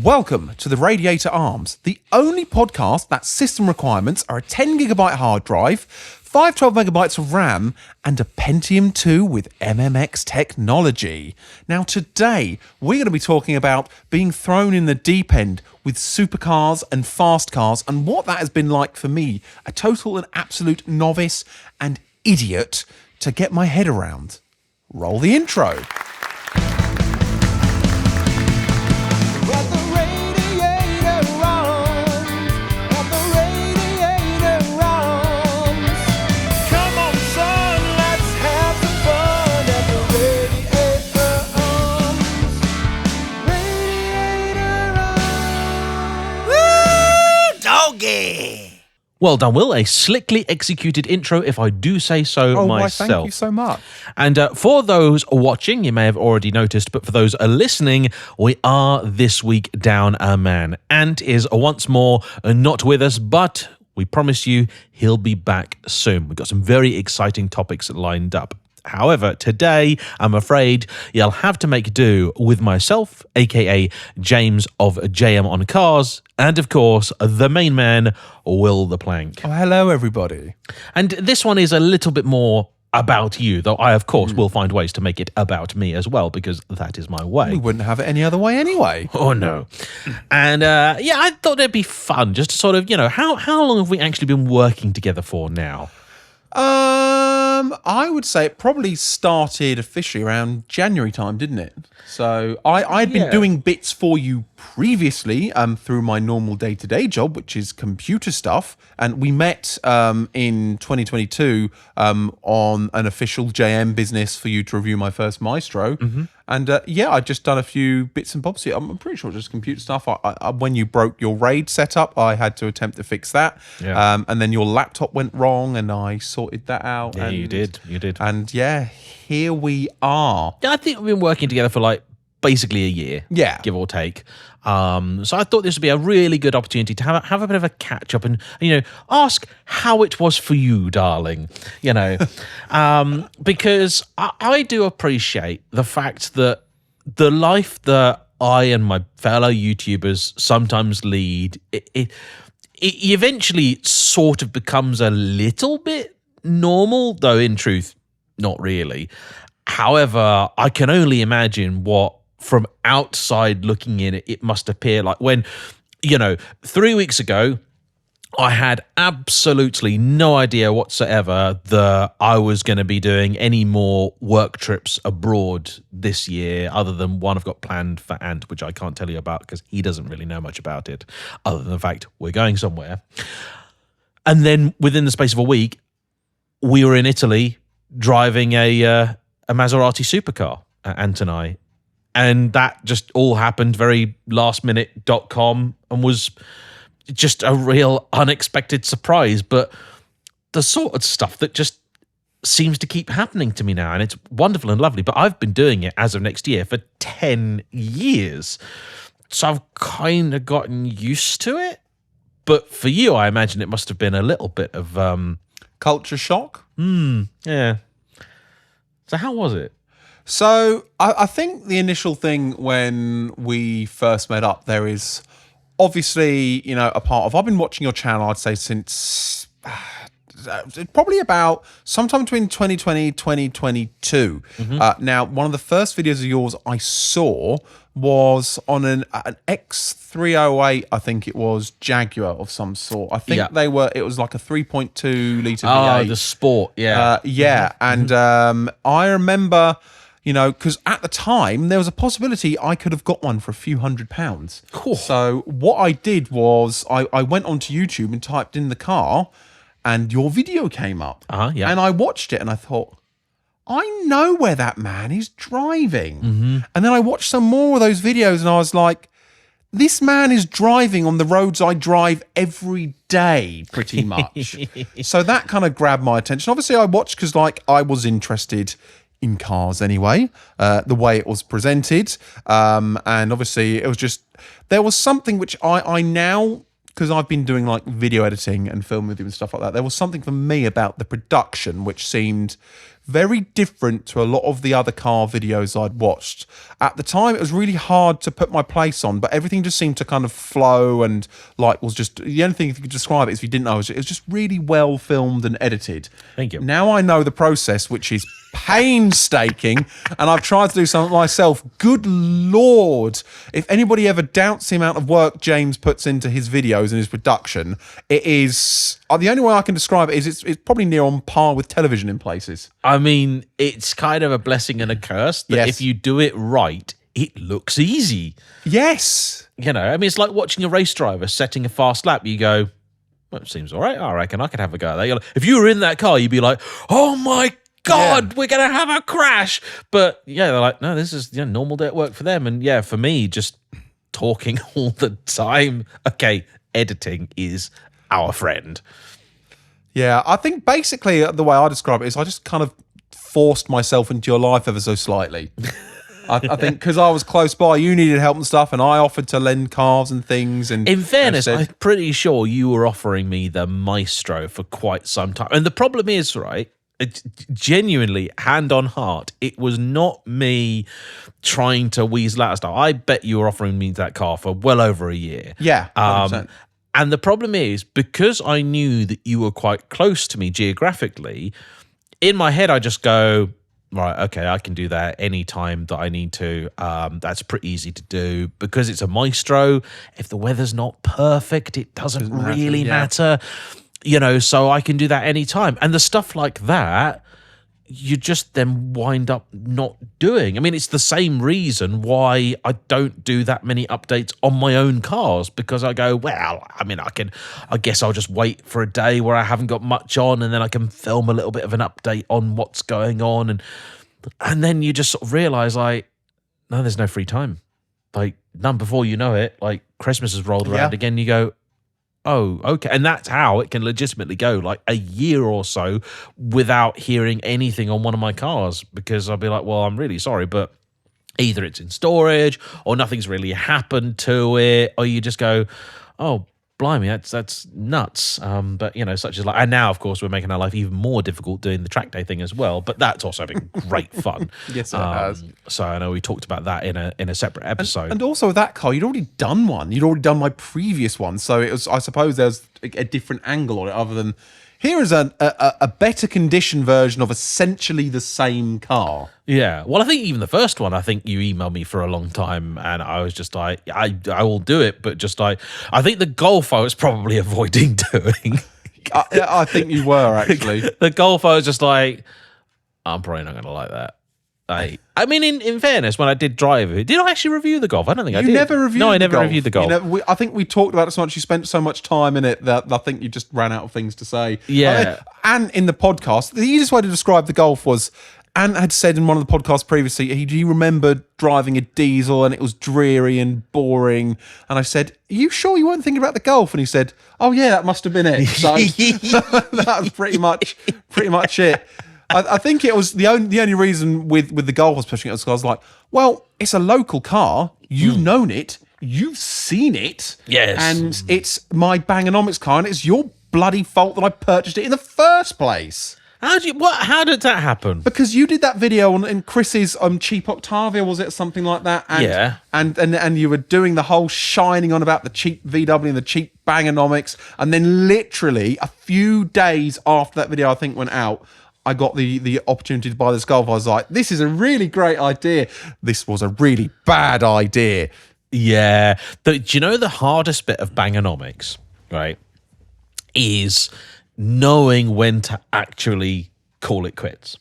Welcome to the Radiator Arms, the only podcast that system requirements are a 10GB hard drive, 512 megabytes of RAM, and a Pentium 2 with MMX technology. Now today, we're going to be talking about being thrown in the deep end with supercars and fast cars and what that has been like for me, a total and absolute novice and idiot, to get my head around. Roll the intro. Well done, Will. A slickly executed intro, if I do say so myself. Thank you so much. And for those watching, you may have already noticed, but for those listening, we are this week down a man. Ant is once more not with us, but we promise you he'll be back soon. We've got some very exciting topics lined up. However, today, I'm afraid you'll have to make do with myself, aka James of JayEmm on Cars, and of course, the main man, Will the Plank. Oh, hello, everybody. And this one is a little bit more about you, though I, of course, will find ways to make it about me as well, because that is my way. We wouldn't have it any other way anyway. Oh, no. And yeah, I thought it'd be fun just to sort of, how long have we actually been working together for now? I would say it probably started officially around January time, didn't it? So I'd been doing bits for you previously through my normal day-to-day job, which is computer stuff. And we met in 2022 on an official JayEmm business for you to review my first Maestro. Mm-hmm. And yeah, I'd just done a few bits and bobs here. I'm pretty sure just computer stuff. When you broke your RAID setup, I had to attempt to fix that. Yeah. And then your laptop went wrong and I sorted that out. Yeah, and, you did. And yeah, here we are. Yeah, I think we've been working together for like basically a year. Yeah. Give or take. So I thought this would be a really good opportunity to have a bit of a catch up and, ask how it was for you, darling, because I do appreciate the fact that the life that I and my fellow YouTubers sometimes lead, it eventually sort of becomes a little bit normal, though in truth, not really. However, I can only imagine what, from outside looking in, it must appear like when, 3 weeks ago, I had absolutely no idea whatsoever that I was going to be doing any more work trips abroad this year, other than one I've got planned for Ant, which I can't tell you about because he doesn't really know much about it, other than the fact we're going somewhere. And then within the space of a week, we were in Italy driving a Maserati Supercar, Ant and I. And that just all happened very lastminute.com and was just a real unexpected surprise. But the sort of stuff that just seems to keep happening to me now. And it's wonderful and lovely. But I've been doing it as of next year for 10 years. So I've kind of gotten used to it. But for you, I imagine it must have been a little bit of... culture shock? Yeah. So how was it? So I think the initial thing when we first met up, there is obviously, a part of, I've been watching your channel, I'd say since probably about sometime between 2020, 2022. Mm-hmm. Now, one of the first videos of yours I saw was on an X308, I think it was, Jaguar of some sort. I think it was like a 3.2 litre V8. Oh, the Sport, yeah. Yeah, and I remember... because at the time, there was a possibility I could have got one for a few £100. Cool. So what I did was I went onto YouTube and typed in the car and your video came up. Yeah. And I watched it and I thought, I know where that man is driving. Mm-hmm. And then I watched some more of those videos and I was like, this man is driving on the roads I drive every day, pretty much. So that kind of grabbed my attention. Obviously, I watched because I was interested in cars anyway, the way it was presented. And obviously it was just, there was something which I now, because I've been doing video editing and film with you and stuff like that, there was something for me about the production which seemed very different to a lot of the other car videos I'd watched. At the time, it was really hard to put my place on, but everything just seemed to kind of flow and like was just, the only thing you could describe it is if you didn't know, it was just really well filmed and edited. Thank you. Now I know the process, which is painstaking, and I've tried to do something myself. Good Lord. If anybody ever doubts the amount of work James puts into his videos and his production, it is, the only way I can describe it is it's probably near on par with television in places. I mean, it's kind of a blessing and a curse that if you do it right, it looks easy. Yes. You know, I mean, it's like watching a race driver setting a fast lap. You go, well, it seems all right. I reckon I could have a go at that. If you were in that car, you'd be like, oh my God, we're going to have a crash. But yeah, they're like, no, this is normal day at work for them. And yeah, for me, just talking all the time. Okay, editing is our friend. Yeah, I think basically the way I describe it is I just kind of forced myself into your life ever so slightly. I think because I was close by, you needed help and stuff, and I offered to lend cars and things. And in fairness, I'm pretty sure you were offering me the Maestro for quite some time. And the problem is, right, genuinely, hand on heart, it was not me trying to weasel out stuff. I bet you were offering me that car for well over a year. Yeah, 100%. And the problem is, because I knew that you were quite close to me geographically, in my head I just go, right, okay, I can do that any time that I need to. That's pretty easy to do. Because it's a Maestro, if the weather's not perfect, it doesn't really matter. You know, so I can do that anytime. And the stuff like that, you just then wind up not doing. I mean, it's the same reason why I don't do that many updates on my own cars, because I go, well, I mean, I guess I'll just wait for a day where I haven't got much on, and then I can film a little bit of an update on what's going on. And then you just sort of realize, like, no, there's no free time. Like, none before you know it, like Christmas has rolled around again, you go, oh, okay. And that's how it can legitimately go, like a year or so without hearing anything on one of my cars, because I'll be like, well, I'm really sorry, but either it's in storage or nothing's really happened to it, or you just go, oh, blimey, that's nuts. But, you know, such as like, and now, of course, we're making our life even more difficult doing the track day thing as well, but that's also been great fun. Yes, it has. So I know we talked about that in a separate episode. And also that car, you'd already done one. You'd already done my previous one. So it was, I suppose there's a different angle on it other than, here is a better condition version of essentially the same car. Yeah. Well, I think even the first one, I think you emailed me for a long time, and I was just like, I will do it, but just like, I think the Golf I was probably avoiding doing. I think you were, actually. The Golf I was just like, I'm probably not going to like that. I mean, in fairness, when I did drive it, did I actually review the Golf? I don't think I did. You never reviewed the Golf. No, I never reviewed the Golf. You know, I think we talked about it so much, you spent so much time in it that I think you just ran out of things to say. Yeah. And in the podcast, the easiest way to describe the Golf was, Ant had said in one of the podcasts previously, he remembered driving a diesel and it was dreary and boring. And I said, are you sure you weren't thinking about the Golf? And he said, oh yeah, that must have been it. So that was pretty much it. I think it was the only reason with the Golf I was pushing it was because I was like, well, it's a local car. You've known it. You've seen it. Yes. And it's my Bang-O-Nomics car, and it's your bloody fault that I purchased it in the first place. How did that happen? Because you did that video in Chris's cheap Octavia, was it, something like that? And, yeah. And you were doing the whole shining on about the cheap VW and the cheap Bang-O-Nomics, and then literally a few days after that video I think went out, I got the opportunity to buy this Golf. I was like, this is a really great idea. This was a really bad idea. Yeah. Do you know the hardest bit of Bang-O-Nomics, right, is knowing when to actually call it quits.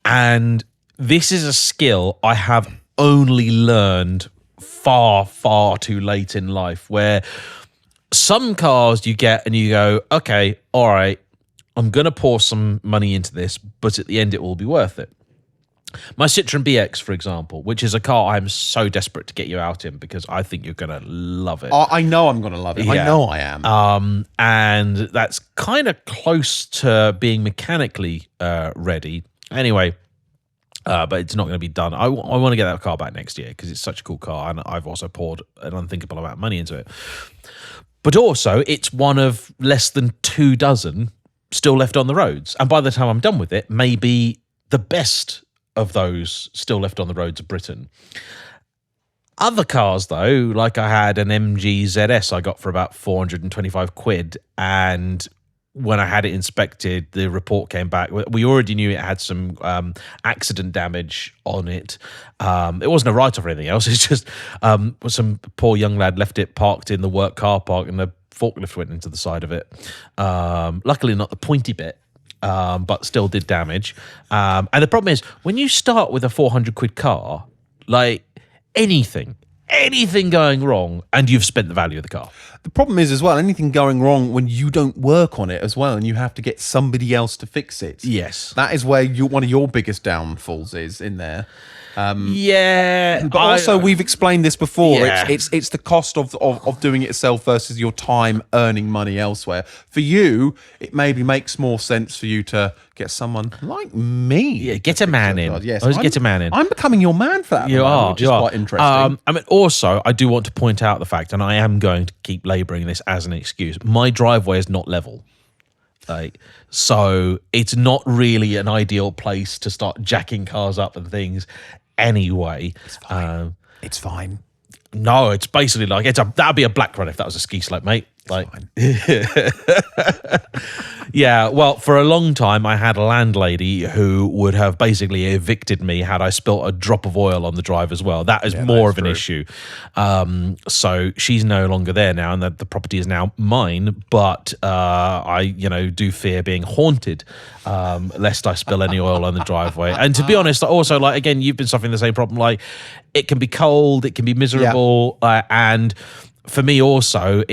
And this is a skill I have only learned far, far too late in life, where some cars you get and you go, okay, all right, I'm going to pour some money into this, but at the end it will be worth it. My Citroen BX, for example, which is a car I'm so desperate to get you out in because I think you're going to love it. I know I'm going to love it. Yeah. I know I am. And that's kind of close to being mechanically ready. Anyway, but it's not going to be done. I want to get that car back next year because it's such a cool car, and I've also poured an unthinkable amount of money into it. But also, it's one of less than 2 dozen still left on the roads. And by the time I'm done with it, maybe the best of those still left on the roads of Britain. Other cars, though, like I had an MG ZS I got for about 425 quid, and when I had it inspected, the report came back. We already knew it had some accident damage on it. It wasn't a write-off or anything else. It's just some poor young lad left it parked in the work car park, and the forklift went into the side of it. Luckily, not the pointy bit. But still did damage. And the problem is, when you start with a 400 quid car, like anything going wrong, and you've spent the value of the car. The problem is as well, anything going wrong when you don't work on it as well, and you have to get somebody else to fix it. Yes. That is where one of your biggest downfalls is in there. But also we've explained this before. Yeah. It's the cost of doing it yourself versus your time earning money elsewhere. For you, it maybe makes more sense for you to get someone like me. Yeah, get a man in. Yes, Always get a man in. I'm becoming your man for that. You are. Which is quite interesting. I mean, also, I do want to point out the fact, and I am going to keep labouring this as an excuse. My driveway is not level. So it's not really an ideal place to start jacking cars up and things. Anyway, It's fine. No, it's basically like that'd be a black run if that was a ski slope, mate. Like, yeah. Well, for a long time, I had a landlady who would have basically evicted me had I spilt a drop of oil on the drive as well. That is more of an issue. So she's no longer there now, and the property is now mine. But I, do fear being haunted, lest I spill any oil on the driveway. And to be honest, also, like, again, you've been suffering the same problem. Like, it can be cold, it can be miserable, and for me also,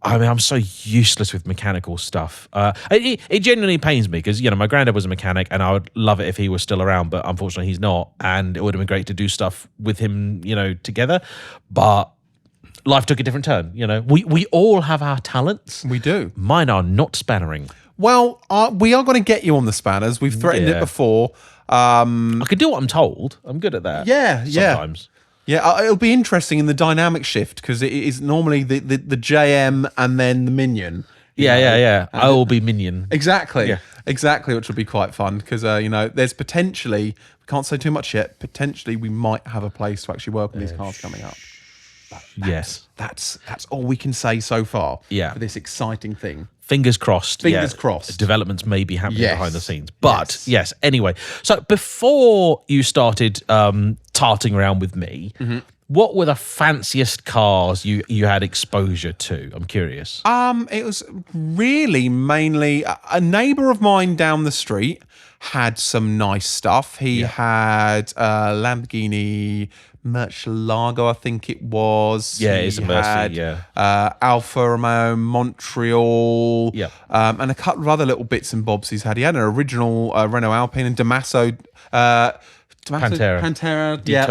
I'm so useless with mechanical stuff. It genuinely pains me because, my granddad was a mechanic and I would love it if he was still around, but unfortunately he's not. And it would have been great to do stuff with him, together. But life took a different turn. We all have our talents. We do. Mine are not spannering. Well, we are going to get you on the spanners. We've threatened it before. I can do what I'm told. I'm good at that. Yeah, sometimes. Yeah, it'll be interesting in the dynamic shift because it is normally the JayEmm and then the minion. Yeah. I will be minion. Exactly. Yeah. Exactly, which will be quite fun because, there's potentially, we can't say too much yet, potentially we might have a place to actually work on these cars coming up. Yes. That's all we can say so far for this exciting thing. Fingers crossed. Fingers crossed. Developments may be happening behind the scenes. But yes, anyway. So before you started tarting around with me, what were the fanciest cars you had exposure to? I'm curious. It was really mainly a neighbour of mine down the street had some nice stuff. He had a Lamborghini Murcielago, I think it was. Yeah, it's a Mercy, Alfa Romeo Montreal. Yeah. And a couple of other little bits and bobs he's had. He had an original Renault Alpine and Damaso. Pantera. De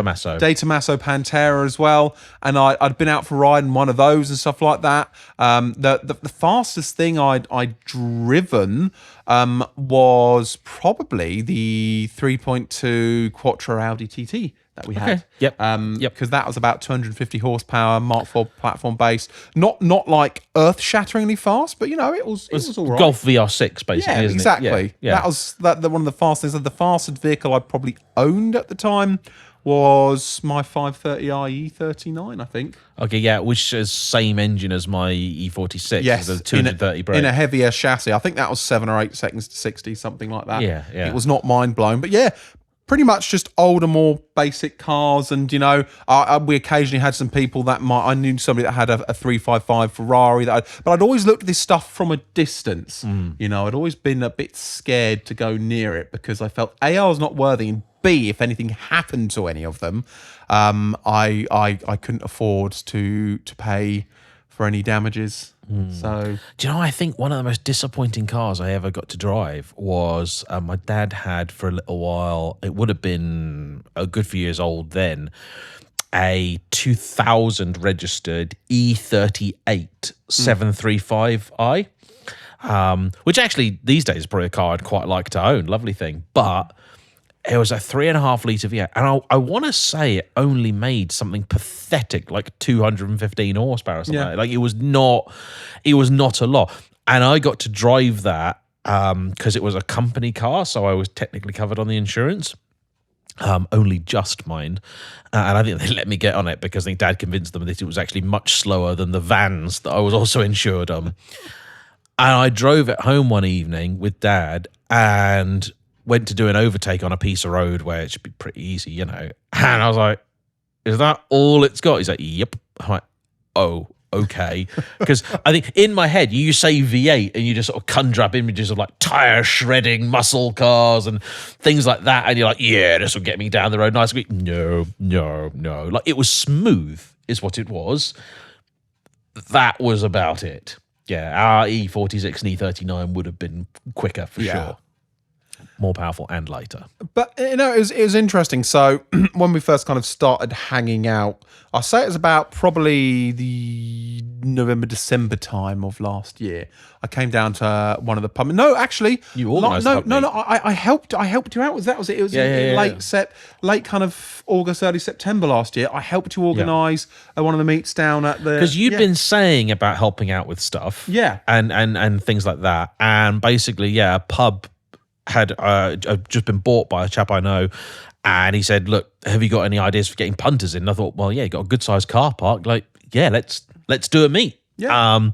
Tomaso Pantera as well. And I'd been out for a ride in one of those and stuff like that. The fastest thing I'd driven was probably the 3.2 Quattro Audi TT that we had. Yep. Because that was about 250 horsepower, Mark IV platform based. Not like earth-shatteringly fast, but it was all right. Golf VR6, basically. Yeah, isn't exactly. It? Yeah. That was one of the fastest. The fastest vehicle I probably owned at the time was my 530i E39, I think. Okay, yeah, which is same engine as my E46. Yes, the 230 brake. In a heavier chassis. I think that was 7 or 8 seconds to 60, something like that. Yeah. It was not mind blown, but yeah. Pretty much just older, more basic cars, and we occasionally had some people that I knew somebody that had a 355 Ferrari but I'd always looked at this stuff from a distance. I'd always been a bit scared to go near it because I felt A, I was not worthy, and B, if anything happened to any of them, I couldn't afford to pay for any damages. So, do you know, I think one of the most disappointing cars I ever got to drive was my dad had for a little while, it would have been a good few years old then, a 2000 registered E38 735i, which actually these days is probably a car I'd quite like to own. Lovely thing. But it was a 3.5 litre V8, and I want to say it only made something pathetic like 215 horsepower or something. Like it was not a lot. And I got to drive that because it was a company car, so I was technically covered on the insurance. Only just, mind. And I think they let me get on it because I think Dad convinced them that it was actually much slower than the vans that I was also insured on. And I drove it home one evening with Dad and went to do an overtake on a piece of road where it should be pretty easy, you know. And I was like, is that all it's got? He's like, yep. I'm like, oh, okay. Because I think in my head, you say V8 and you just sort of conjure up images of like tire shredding muscle cars and things like that. And you're like, yeah, this will get me down the road nicely. No. Like, it was smooth is what it was. That was about it. Yeah, our E46 and E39 would have been quicker for sure. More powerful and lighter. But, you know, it was interesting. So when we first kind of started hanging out, I'll say it was about probably the November, December time of last year. I came down to one of the pubs. No, actually. You organised I helped you out. It was late kind of August, early September last year. I helped you organise one of the meets down at the... Because you've been saying about helping out with stuff. Yeah. And things like that. And basically, a pub had just been bought by a chap I know, and he said, look, have you got any ideas for getting punters in? And I thought, well, yeah, you got a good sized car park, like, yeah, let's do a meet. I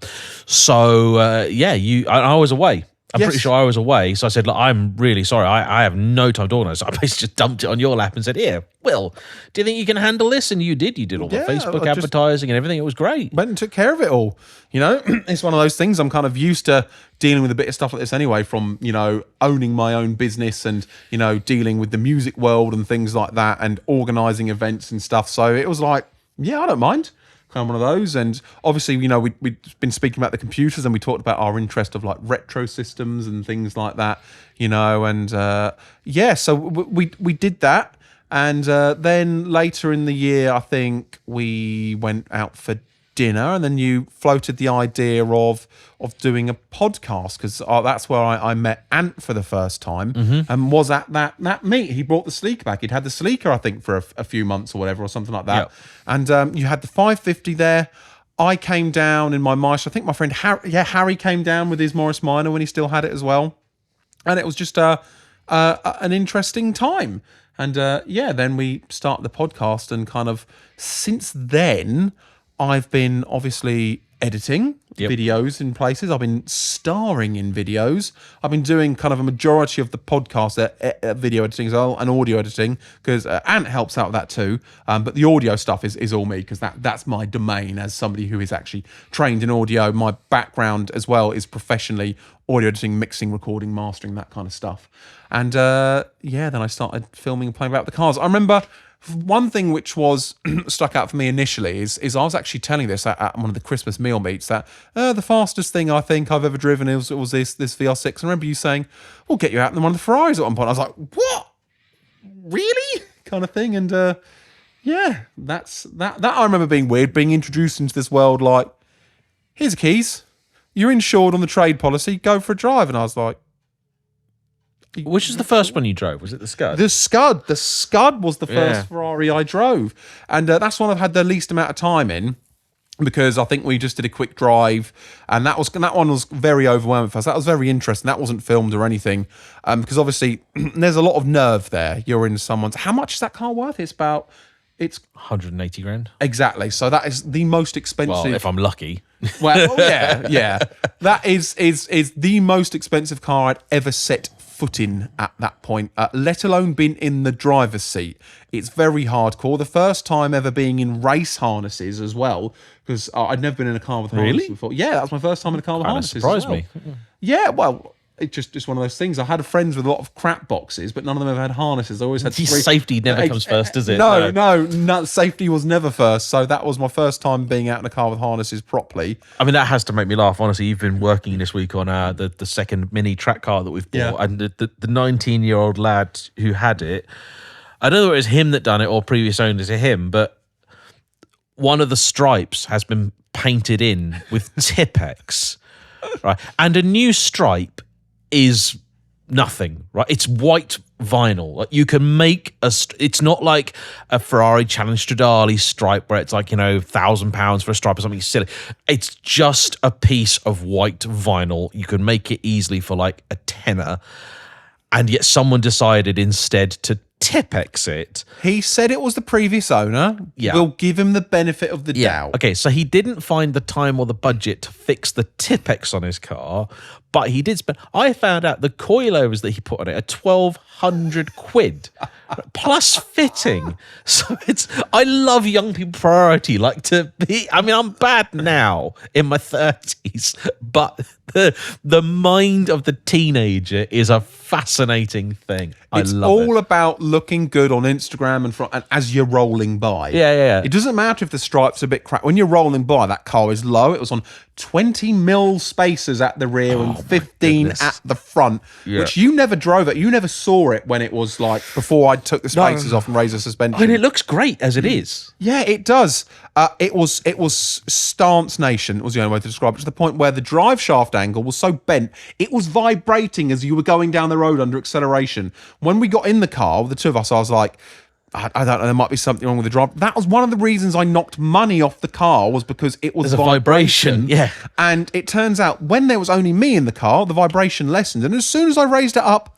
was away. I'm pretty sure I was away. So I said, look, I'm really sorry. I have no time to organise. So I basically just dumped it on your lap and said, here, Will, do you think you can handle this? And you did. You did all the Facebook advertising and everything. It was great. Went and took care of it all. You know, it's one of those things. I'm kind of used to dealing with a bit of stuff like this anyway, from, you know, owning my own business and, you know, dealing with the music world and things like that and organising events and stuff. So it was like, yeah, I don't mind. Kind of one of those. And obviously, you know, we'd been speaking about the computers and we talked about our interest of like retro systems and things like that, you know, and so we did that. And then later in the year, I think we went out for dinner, and then you floated the idea of doing a podcast, because that's where I met Ant for the first time, and was at that meet. He brought the Sleeker back. He'd had the Sleeker, I think, for a few months or whatever, or something like that. Yep. And you had the 550 there. I came down in my Maestro. I think my friend Harry came down with his Morris Minor when he still had it as well. And it was just an interesting time. And then we started the podcast, and kind of since then, I've been obviously editing videos in places. I've been starring in videos. I've been doing kind of a majority of the podcast video editing as well, and audio editing, because Ant helps out with that too. But the audio stuff is all me, because that's my domain as somebody who is actually trained in audio. My background as well is professionally audio editing, mixing, recording, mastering, that kind of stuff. And then I started filming and playing about the cars. I remember one thing which was stuck out for me initially is I was actually telling this at one of the Christmas meal meets, that the fastest thing I think I've ever driven was this VR6. And I remember you saying, we'll get you out in one of the Ferraris at one point. I was like, what? Really? Kind of thing. And that's that I remember being weird, being introduced into this world like, here's the keys. You're insured on the trade policy. Go for a drive. And I was like, which is the first one you drove? Was it the Scud? The Scud. The Scud was the first Ferrari I drove. And that's one I've had the least amount of time in, because I think we just did a quick drive, and that one was very overwhelming for us. That was very interesting. That wasn't filmed or anything, because obviously there's a lot of nerve there. You're in someone's... How much is that car worth? It's 180 grand. Exactly. So that is the most expensive... Well, if I'm lucky. Well, yeah. That is the most expensive car I'd ever set foot in at that point, let alone been in the driver's seat. It's very hardcore. The first time ever being in race harnesses as well, because I'd never been in a car with harnesses before. Yeah, that was my first time in a car with harnesses. Surprised me. Yeah, well, it's just one of those things. I had friends with a lot of crap boxes, but none of them ever had harnesses. I always had safety never comes first, does it? No, safety was never first. So that was my first time being out in a car with harnesses properly. I mean, that has to make me laugh. Honestly, you've been working this week on the second mini track car that we've bought, and the 19-year-old lad who had it, I don't know if it was him that done it or previous owners of him, but one of the stripes has been painted in with Tipex, right? And a new stripe is nothing, right? It's white vinyl. Like, you can make it's not like a Ferrari Challenge Stradale stripe where it's like, £1,000 for a stripe or something silly. It's just a piece of white vinyl. You can make it easily for like a tenner, and yet someone decided instead to Tipex it. He said it was the previous owner. Yeah. We'll give him the benefit of the doubt. Okay, so he didn't find the time or the budget to fix the Tipex on his car, but he did spend. I found out the coilovers that he put on it are £1,200 plus fitting. So I love young people priority. Like to be. I mean, I'm bad now in my 30s, but the mind of the teenager is a fascinating thing. I love it. It's all about looking good on Instagram and as you're rolling by. Yeah. It doesn't matter if the stripe's a bit cracked. When you're rolling by, that car is low. It was on 20 mil spacers at the rear and 15 at the front, which you never drove it. You never saw it when it was like before I took the spacers off and raised the suspension. I mean, it looks great as it is. Yeah, it does. It was stance nation, was the only way to describe it, to the point where the drive shaft angle was so bent, it was vibrating as you were going down the road under acceleration. When we got in the car, the two of us, I was like, I don't know, there might be something wrong with the drive. That was one of the reasons I knocked money off the car, was because it was a vibration. Yeah. And it turns out when there was only me in the car, the vibration lessened. And as soon as I raised it up,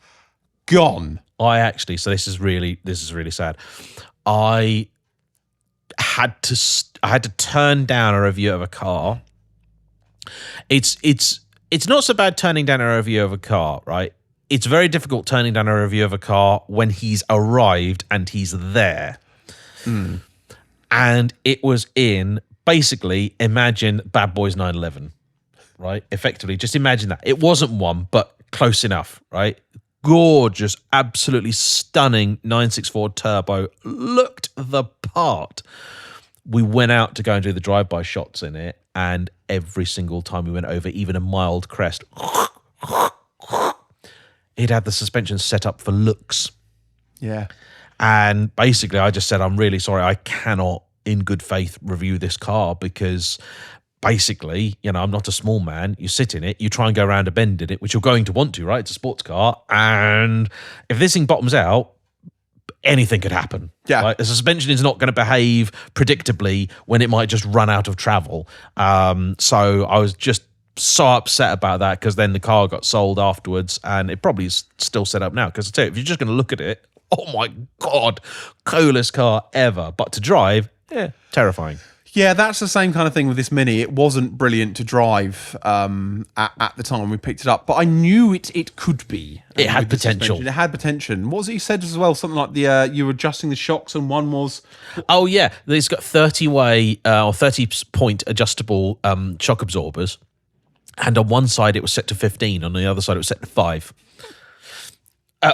gone. So this is really sad. I had to turn down a review of a car. It's not so bad turning down a review of a car, right? It's very difficult turning down a review of a car when he's arrived and he's there. And it was basically, imagine Bad Boys 911, right? Effectively, just imagine that. It wasn't one, but close enough, right? Gorgeous, absolutely stunning 964 turbo, looked the part. We went out to go and do the drive-by shots in it, and every single time we went over even a mild crest, it had the suspension set up for looks. Yeah. And basically I just said, I'm really sorry, I cannot in good faith review this car, because basically, I'm not a small man. You sit in it, you try and go around a bend in it, which you're going to want to, right? It's a sports car. And if this thing bottoms out, anything could happen. Yeah. Right? The suspension is not going to behave predictably when it might just run out of travel. So I was just so upset about that, because then the car got sold afterwards, and it probably is still set up now. Because I tell you, if you're just going to look at it, oh my God, coolest car ever. But to drive, terrifying. Yeah, that's the same kind of thing with this Mini. It wasn't brilliant to drive at the time we picked it up, but I knew it could be. It had potential. It had potential. What was it you said as well? Something like you were adjusting the shocks, and one was... Oh, yeah. It's got 30-way or 30-point adjustable shock absorbers. And on one side, it was set to 15. On the other side, it was set to 5.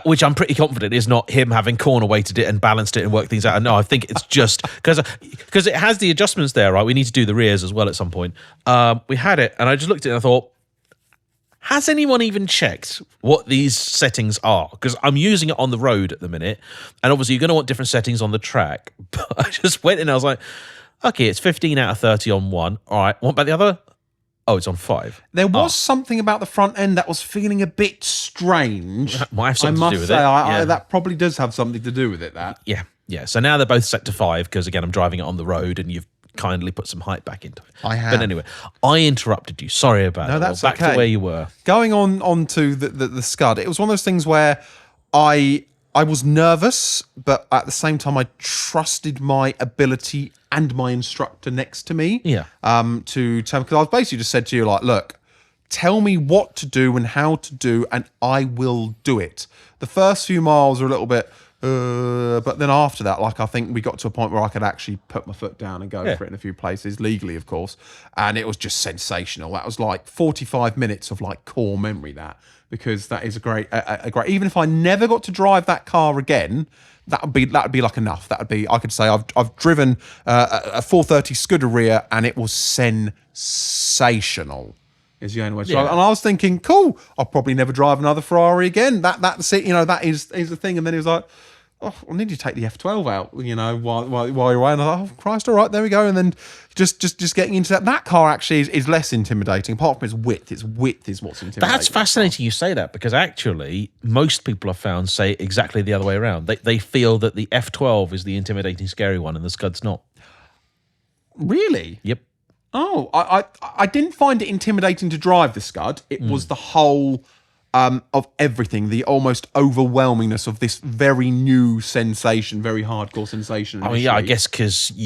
Which I'm pretty confident is not him having corner weighted it and balanced it and worked things out. No, I think it's just because it has the adjustments there, right? We need to do the rears as well at some point. We had it, and I just looked at it and I thought, has anyone even checked what these settings are? Because I'm using it on the road at the minute, and obviously you're going to want different settings on the track. But I just went in and I was like, okay, it's 15 out of 30 on one. All right, what about the other? Oh, it's on 5. There was something about the front end that was feeling a bit strange. Might have something to do with it. That probably does have something to do with it, that. Yeah. So now they're both set to 5, because, again, I'm driving it on the road, and you've kindly put some height back into it. I have. But anyway, I interrupted you. Sorry about that. No, that's back okay. to where you were. Going on to the Scud, it was one of those things where I was nervous, but at the same time, I trusted my ability and my instructor next to me. Yeah. To tell me, because I was basically just said to you, like, look, tell me what to do and how to do, and I will do it. The first few miles are a little bit, but then after that, like, I think we got to a point where I could actually put my foot down and go for it in a few places, legally, of course. And it was just sensational. That was like 45 minutes of like core memory, that, because that is a great, even if I never got to drive that car again, that would be like enough. That would be, I could say I've driven a 430 Scuderia, and it was sensational. Is the only way. And I was thinking, cool, I'll probably never drive another Ferrari again. That's it. That is the thing. And then he was like, oh, I need to take the F12 out, you know, while you're away. And I thought, oh, Christ, all right, there we go. And then just getting into that. That car actually is less intimidating, apart from its width. Its width is what's intimidating. That's fascinating you say that, because actually most people I've found say exactly the other way around. They feel that the F12 is the intimidating, scary one, and the Scud's not. Really? Yep. Oh, I didn't find it intimidating to drive the Scud. It was the whole of everything, the almost overwhelmingness of this very new sensation, very hardcore sensation. I mean, yeah, I guess because had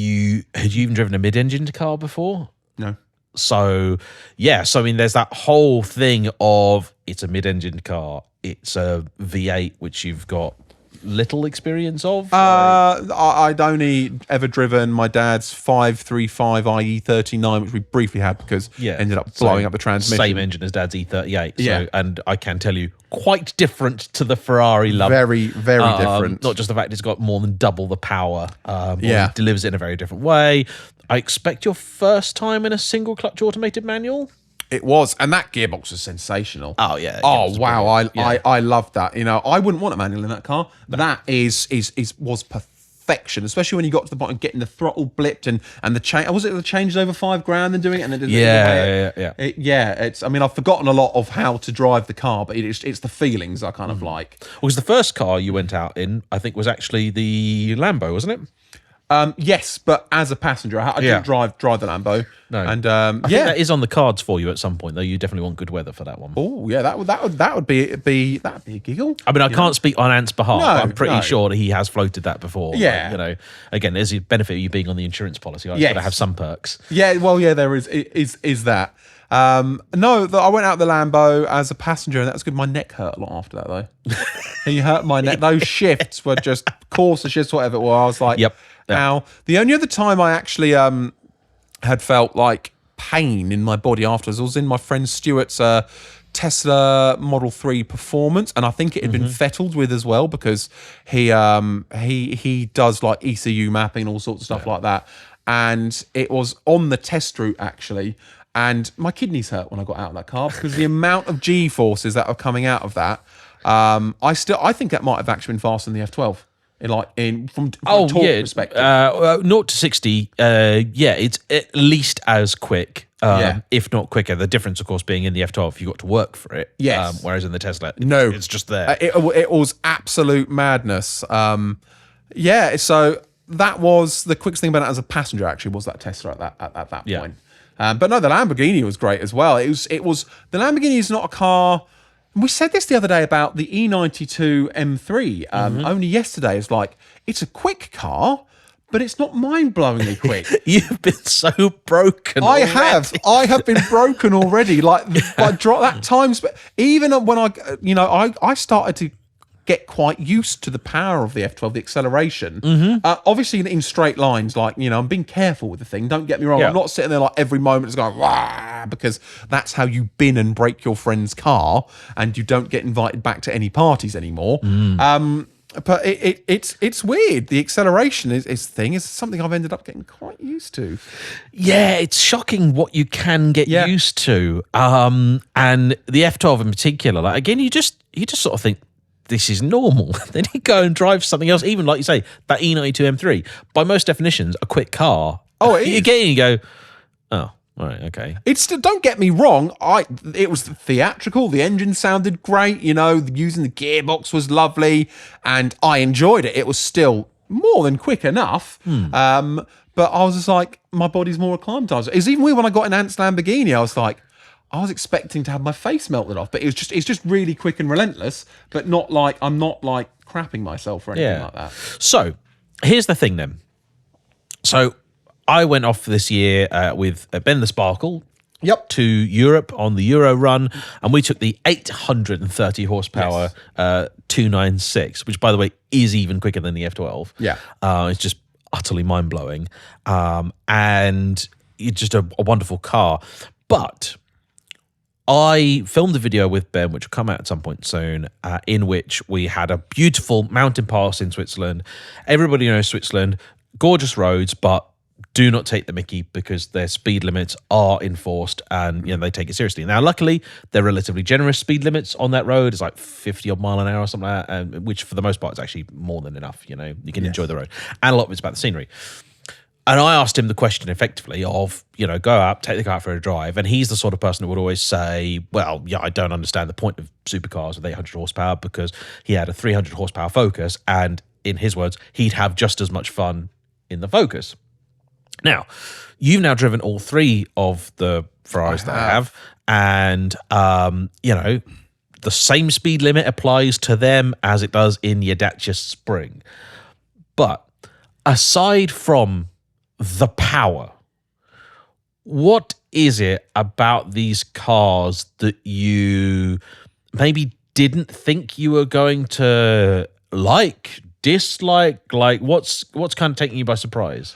you even driven a mid-engined car before? No. So, yeah, so I mean, there's that whole thing of it's a mid-engined car, it's a V8, which you've got little experience of. I'd only ever driven my dad's 535 IE39, which we briefly had because ended up blowing up the transmission. Same engine as dad's E38. Yeah. So, and I can tell you, quite different to the Ferrari love. Very, very different. Not just the fact it's got more than double the power. It delivers it in a very different way. I expect your first time in a single clutch automated manual. It was, and that gearbox was sensational. Oh yeah. Oh wow, I loved that. You know, I wouldn't want a manual in that car. That was perfection, especially when you got to the bottom, getting the throttle blipped and the change. Was it the changes over $5,000 and doing it? And it did it's. I mean, I've forgotten a lot of how to drive the car, but it's the feelings I kind of like. Well, because the first car you went out in, I think, was actually the Lambo, wasn't it? Yes, but as a passenger, I didn't drive the Lambo. No, and I think that is on the cards for you at some point, though. You definitely want good weather for that one. Oh yeah, that would be a giggle. I mean, I can't speak on Ant's behalf, but I'm pretty sure that he has floated that before. Yeah, like, you know, again, there's a benefit of you being on the insurance policy. It's got to have some perks. Yeah, well, yeah, there is that. No, I went out the Lambo as a passenger, and that was good. My neck hurt a lot after that, though. He hurt my neck. Those shifts were just course shifts, whatever it was. I was like, ow. The only other time I actually had felt like pain in my body afterwards was in my friend Stuart's Tesla Model 3 Performance, and I think it had been fettled with as well, because he does like ECU mapping and all sorts of stuff like that, and it was on the test route actually. And my kidneys hurt when I got out of that car because the amount of G forces that are coming out of that. I think that might have actually been faster than the F12. From a torque perspective. 0 to 60, it's at least as quick, if not quicker. The difference, of course, being in the F12, you got to work for it. Yes. Whereas in the Tesla, no, it's just there. It was absolute madness. So that was the quickest thing about it as a passenger. Actually, was that Tesla at that point. But no, the Lamborghini was great as well. It was the Lamborghini is not a car. We said this the other day about the E92 M3. Only yesterday, it's like it's a quick car, but it's not mind-blowingly quick. You've been so broken. I have been broken already. Like that times, but even when I started to get quite used to the power of the F12, the acceleration. Obviously in straight lines, like, I'm being careful with the thing. Don't get me wrong. I'm not sitting there like every moment it's going, wah, because that's how you bin and break your friend's car and you don't get invited back to any parties anymore. But it's weird. The acceleration is something I've ended up getting quite used to. Yeah, it's shocking what you can get used to. And the F12 in particular, like, again, you just sort of think, this is normal. Then you go and drive something else, even like you say, that E92 M3, by most definitions, a quick car. Oh, it is. Again, you go, oh, right, okay. It's still, don't get me wrong, it was theatrical, the engine sounded great, using the gearbox was lovely, and I enjoyed it. It was still more than quick enough. But I was just like, my body's more acclimatized. It's even weird when I got in Ant's Lamborghini, I was expecting to have my face melted off, but it's just really quick and relentless, but not like I'm not like crapping myself or anything like that. So here's the thing then. So I went off this year with Ben the Sparkle to Europe on the Euro run, and we took the 830 horsepower 296, which, by the way, is even quicker than the F12. It's just utterly mind-blowing. And it's just a wonderful car. But I filmed a video with Ben, which will come out at some point soon, in which we had a beautiful mountain pass in Switzerland. Everybody knows Switzerland, gorgeous roads, but do not take the mickey because their speed limits are enforced and they take it seriously. Now, luckily, they're relatively generous speed limits on that road. It's like 50 odd mile an hour or something like that, which for the most part is actually more than enough. You can enjoy the road. And a lot of it's about the scenery. And I asked him the question effectively of, go out, take the car for a drive. And he's the sort of person who would always say, well, yeah, I don't understand the point of supercars with 800 horsepower because he had a 300 horsepower Focus. And in his words, he'd have just as much fun in the Focus. Now, you've now driven all three of the Ferraris that I have. And, the same speed limit applies to them as it does in your Dacia Spring. But aside from the power, what is it about these cars that you maybe didn't think you were going to dislike? Like what's kind of taking you by surprise?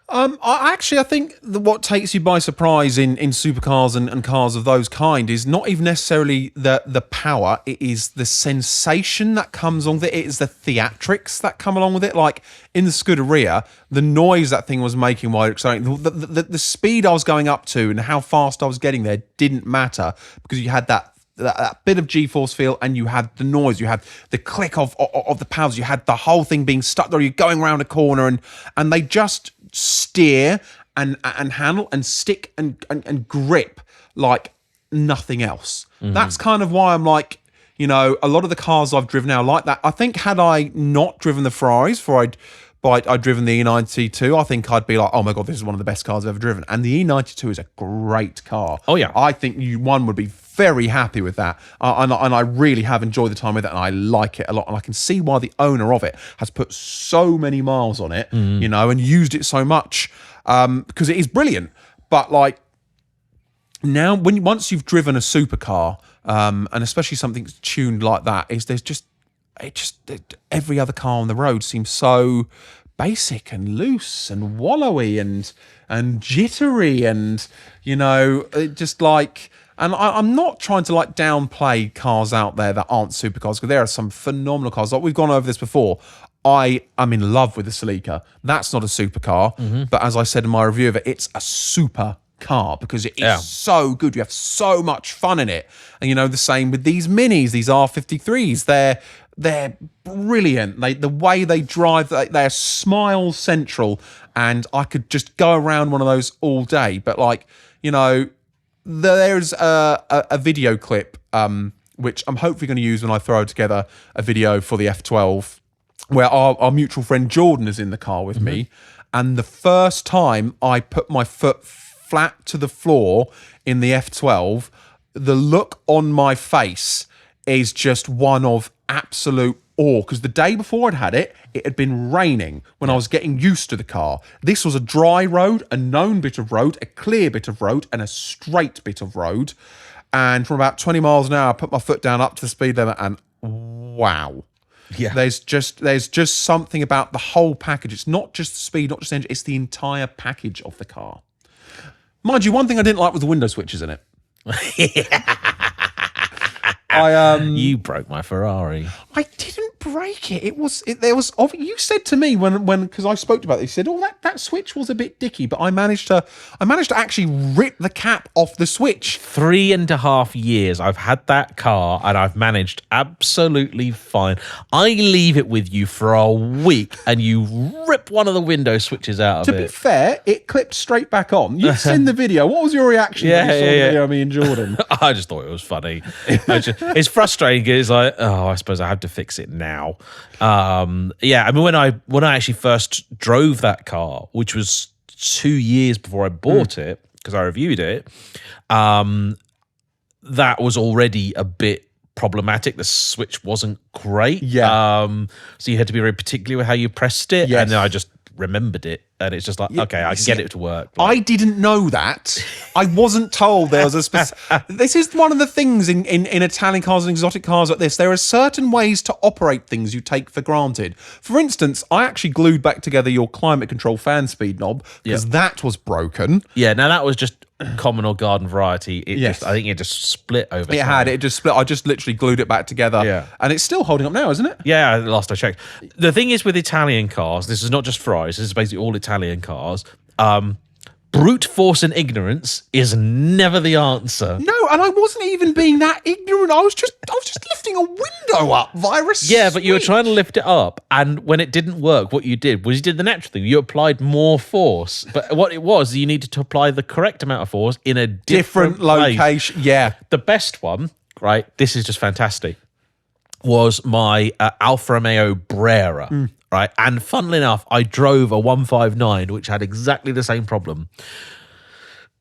I think what takes you by surprise in supercars and cars of those kind is not even necessarily the power. It is the sensation that comes along with it. It is the theatrics that come along with it. Like in the Scuderia, the noise that thing was making while accelerating, the speed I was going up to and how fast I was getting there didn't matter because you had that bit of G-force feel, and you had the noise, you had the click of the paddles, you had the whole thing being stuck there. You're going around a corner, and they just steer and handle and stick and grip like nothing else. That's kind of why I'm like, a lot of the cars I've driven now like that. I think had I not driven the Ferraris I'd driven the E92, I think I'd be like, oh my God, this is one of the best cars I've ever driven. And the E92 is a great car. Oh, yeah. I think one would be very happy with that. And I really have enjoyed the time with it, and I like it a lot. And I can see why the owner of it has put so many miles on it, and used it so much because it is brilliant. But like now, once you've driven a supercar, and especially something tuned like that, every other car on the road seems so basic and loose and wallowy and jittery and just like. And I'm not trying to like downplay cars out there that aren't supercars, because there are some phenomenal cars. Like we've gone over this before. I am in love with the Celica. That's not a supercar, but as I said in my review of it, it's a super car because it is so good. You have so much fun in it. And the same with these minis, these R53s. They're brilliant. The way they drive, they're smile central, and I could just go around one of those all day. But like, there's a video clip which I'm hopefully going to use when I throw together a video for the F12, where our mutual friend Jordan is in the car with me, and the first time I put my foot flat to the floor in the F12, the look on my face is just one of absolute awe, because the day before I'd had it had been raining when I was getting used to the car. This was a dry road, a known bit of road, a clear bit of road, and a straight bit of road. And from about 20 miles an hour, I put my foot down up to the speed limit, and wow. Yeah. There's just something about the whole package. It's not just the speed, not just the engine, it's the entire package of the car. Mind you, one thing I didn't like was the window switches in it. You broke my Ferrari. I didn't break it. You said to me when because I spoke about it, you said, "Oh, that switch was a bit dicky," but I managed to actually rip the cap off the switch. 3.5 years I've had that car, and I've managed absolutely fine. I leave it with you for a week, and you rip one of the window switches out of it. To be fair, it clipped straight back on. You've seen the video. What was your reaction when you saw the video of me and Jordan? I just thought it was funny. It's frustrating. It's like, oh, I suppose I have to fix it now. I mean, when I actually first drove that car, which was 2 years before I bought it, because I reviewed it, that was already a bit problematic. The switch wasn't great. So you had to be very particular with how you pressed it. And then I just remembered it, and it's just like, okay, I can get it to work. I didn't know that. I wasn't told there was a specific. This is one of the things in Italian cars and exotic cars like this. There are certain ways to operate things you take for granted. For instance, I actually glued back together your climate control fan speed knob because that was broken. Now that was just common or garden variety. I think it just split over time. It just split. I just literally glued it back together, and it's still holding up now, isn't it? Last I checked. The thing is with Italian cars, this is not just Ferraris, this is basically all Italian cars, Brute force and ignorance is never the answer. No, and I wasn't even being that ignorant. I was just lifting a window up via a switch. Yeah, but you were trying to lift it up, and when it didn't work, what you did was you did the natural thing. You applied more force, but what it was, you needed to apply the correct amount of force in a different location. place. Yeah, the best one, right? This is just fantastic. Was my Alfa Romeo Brera, right? And funnily enough, I drove a 159, which had exactly the same problem.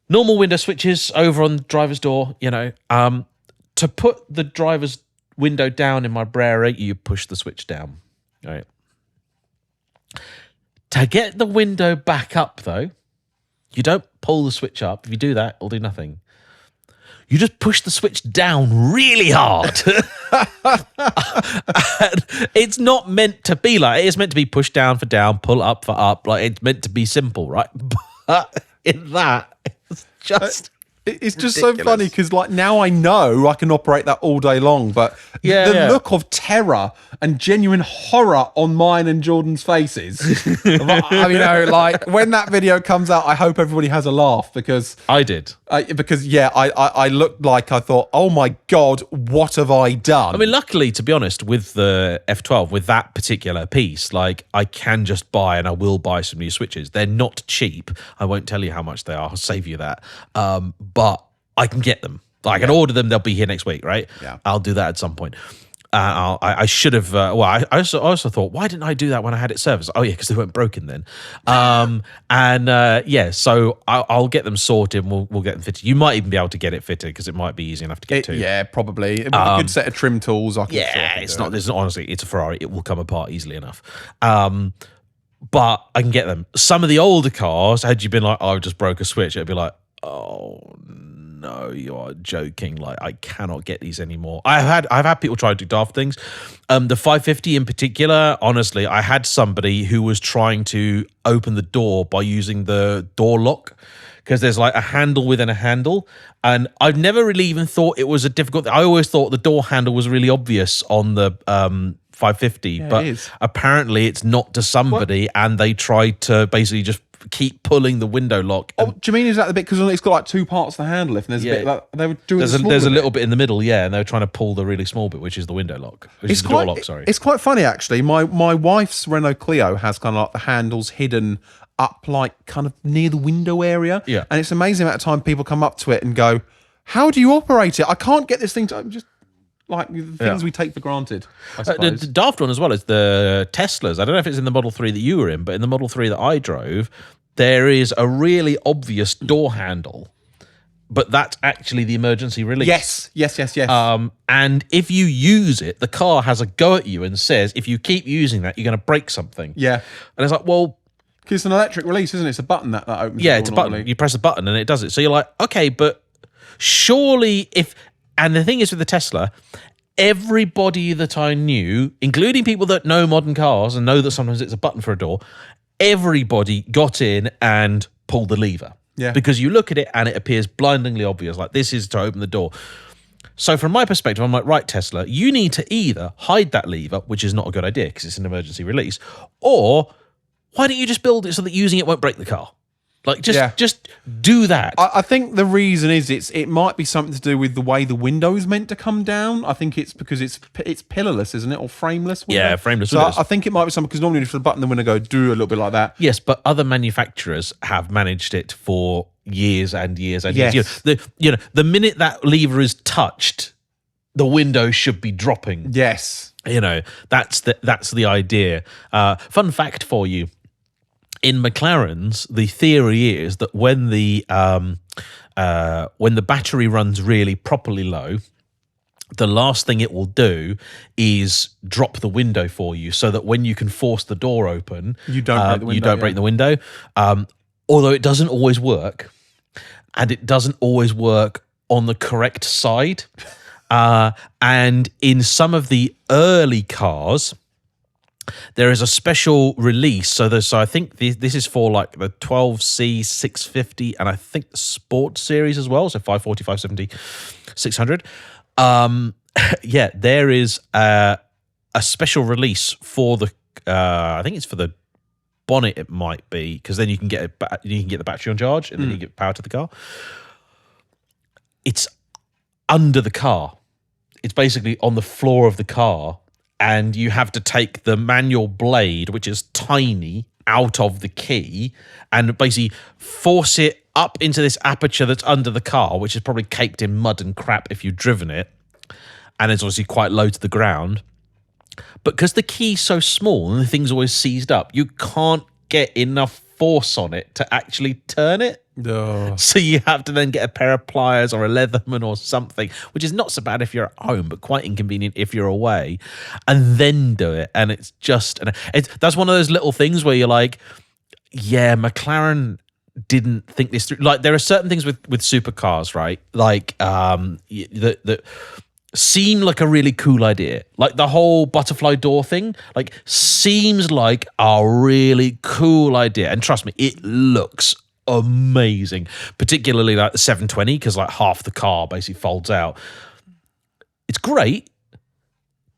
Normal window switches over on the driver's door, to put the driver's window down in my Brera, you push the switch down, right? To get the window back up, though, you don't pull the switch up. If you do that, it'll do nothing. You just push the switch down really hard. And it's not meant to be like, it's meant to be push down for down, pull up for up. Like, it's meant to be simple, right? But in that, it's just... It's just ridiculous. So funny because now I know I can operate that all day long, but the look of terror and genuine horror on mine and Jordan's faces. When that video comes out, I hope everybody has a laugh because I did. I looked like I thought, oh my God, what have I done? I mean, luckily, to be honest, with the F12, with that particular piece, I can just buy and I will buy some new switches. They're not cheap. I won't tell you how much they are. I'll save you that. But I can get them. I can order them. They'll be here next week, right? Yeah. I'll do that at some point. I should have. I also thought, why didn't I do that when I had it serviced? Oh yeah, because they weren't broken then. So I'll get them sorted. And we'll get them fitted. You might even be able to get it fitted because it might be easy enough to get to. Yeah, probably. With a good set of trim tools, I can. Yeah, it's not. There's honestly, it's a Ferrari. It will come apart easily enough. But I can get them. Some of the older cars, had you been like, oh, I just broke a switch, it'd be like, oh no, you are joking. I cannot get these anymore. I've had people try to do daft things. The 550 in particular, honestly, I had somebody who was trying to open the door by using the door lock because there's a handle within a handle. And I've never really even thought it was a difficult thing. I always thought the door handle was really obvious on the 550, but apparently it's not to somebody, and they tried to basically just keep pulling the window lock. Oh, do you mean is that the bit because it's got two parts of the handle? If there's a bit they were doing. There's a little bit in the middle, and they were trying to pull the really small bit, which is the window lock, the door lock. Sorry, it's quite funny actually. My wife's Renault Clio has kind of the handles hidden up, kind of near the window area. Yeah, and it's amazing amount of time people come up to it and go, "How do you operate it? I can't get this thing to just." The things we take for granted, I suppose. The daft one as well is the Teslas. I don't know if it's in the Model 3 that you were in, but in the Model 3 that I drove, there is a really obvious door handle, but that's actually the emergency release. Yes. And if you use it, the car has a go at you and says, if you keep using that, you're going to break something. Yeah. And it's like, well... Because it's an electric release, isn't it? It's a button that opens. Yeah, it's a button. You press a button and it does it. So you're like, okay, but surely if... And the thing is with the Tesla, everybody that I knew, including people that know modern cars and know that sometimes it's a button for a door, everybody got in and pulled the lever. Yeah. Because you look at it and it appears blindingly obvious, like this is to open the door. So from my perspective, I'm like, right, Tesla, you need to either hide that lever, which is not a good idea because it's an emergency release, or why don't you just build it so that using it won't break the car? Just do that. I think the reason is it might be something to do with the way the window is meant to come down. I think it's because it's pillarless, isn't it, or frameless? Yeah, frameless. So I think it might be something because normally if the button the window go do a little bit like that. Yes, but other manufacturers have managed it for years and years and years. The minute that lever is touched, the window should be dropping. Yes, that's the idea. Fun fact for you. In McLarens, the theory is that when the battery runs really properly low, the last thing it will do is drop the window for you, so that when you can force the door open, you don't break the window. Although it doesn't always work, and it doesn't always work on the correct side. And in some of the early cars, there is a special release. So I think this is for the 12C 650 and I think the Sport Series as well. So 540, 570, 600. There is a special release for the, I think it's for the bonnet it might be, because then you can get the battery on charge, and then you get power to the car. It's under the car. It's basically on the floor of the car, and you have to take the manual blade, which is tiny, out of the key and basically force it up into this aperture that's under the car, which is probably caked in mud and crap if you've driven it, and it's obviously quite low to the ground. But because the key's so small and the thing's always seized up, you can't get enough force on it to actually turn it. Oh. So you have to then get a pair of pliers or a Leatherman or something, which is not so bad if you're at home, but quite inconvenient if you're away, and then do it. And it's just, that's one of those little things where you're like, yeah, McLaren didn't think this through. Like, there are certain things with supercars, right? Like, that seem like a really cool idea. Like the whole butterfly door thing, like, seems like a really cool idea. And trust me, it looks amazing, particularly like the 720, because like half the car basically folds out. It's great